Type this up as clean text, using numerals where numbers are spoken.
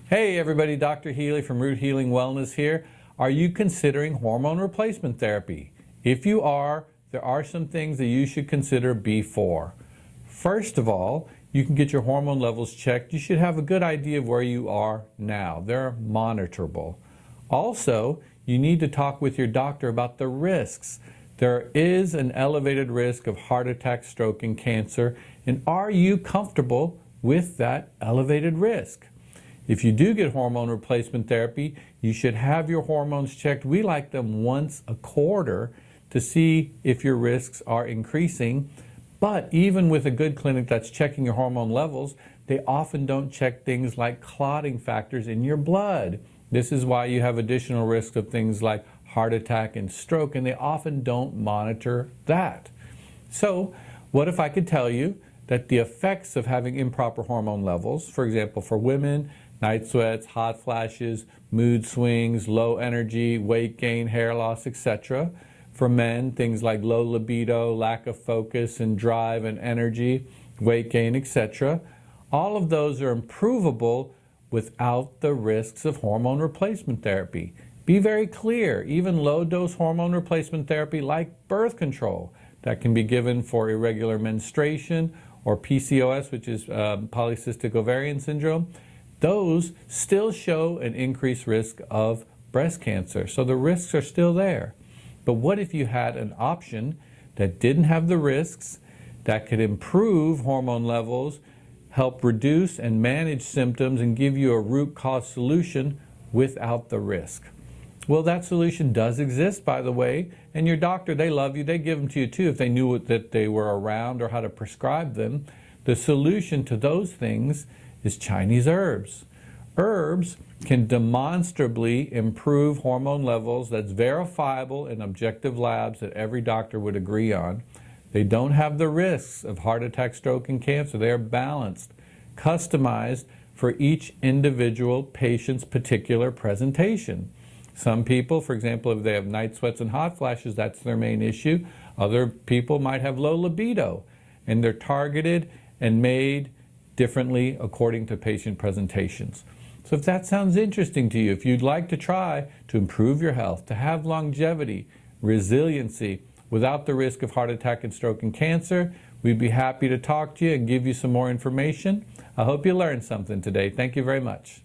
Hey everybody, Dr. Healy from Root Healing Wellness here. Are you considering hormone replacement therapy? If you are, there are some things that you should consider before. First of all, you can get your hormone levels checked. You should have a good idea of where you are now. They're monitorable. Also, you need to talk with your doctor about the risks. There is an elevated risk of heart attack, stroke, and cancer, and are you comfortable with that elevated risk? If you do get hormone replacement therapy, you should have your hormones checked. We like them once a quarter to see if your risks are increasing. But even with a good clinic that's checking your hormone levels, they often don't check things like clotting factors in your blood. This is why you have additional risks of things like heart attack and stroke, and they often don't monitor that. So what if I could tell you that the effects of having improper hormone levels, for example, for women, night sweats, hot flashes, mood swings, low energy, weight gain, hair loss, etc. For men, things like low libido, lack of focus and drive and energy, weight gain, etc. All of those are improvable without the risks of hormone replacement therapy. Be very clear, even low-dose hormone replacement therapy like birth control that can be given for irregular menstruation or PCOS, which is polycystic ovarian syndrome, those still show an increased risk of breast cancer. So the risks are still there. But what if you had an option that didn't have the risks, that could improve hormone levels, help reduce and manage symptoms, and give you a root cause solution without the risk? Well, that solution does exist, by the way, and your doctor, they love you. They give them to you too if they knew that they were around or how to prescribe them. The solution to those things is Chinese herbs. Herbs can demonstrably improve hormone levels. That's verifiable in objective labs that every doctor would agree on. They don't have the risks of heart attack, stroke, and cancer. They are balanced, customized for each individual patient's particular presentation. Some people, for example, if they have night sweats and hot flashes, that's their main issue. Other people might have low libido, and they're targeted and made differently according to patient presentations. So if that sounds interesting to you, if you'd like to try to improve your health, to have longevity, resiliency, without the risk of heart attack and stroke and cancer, we'd be happy to talk to you and give you some more information. I hope you learned something today. Thank you very much.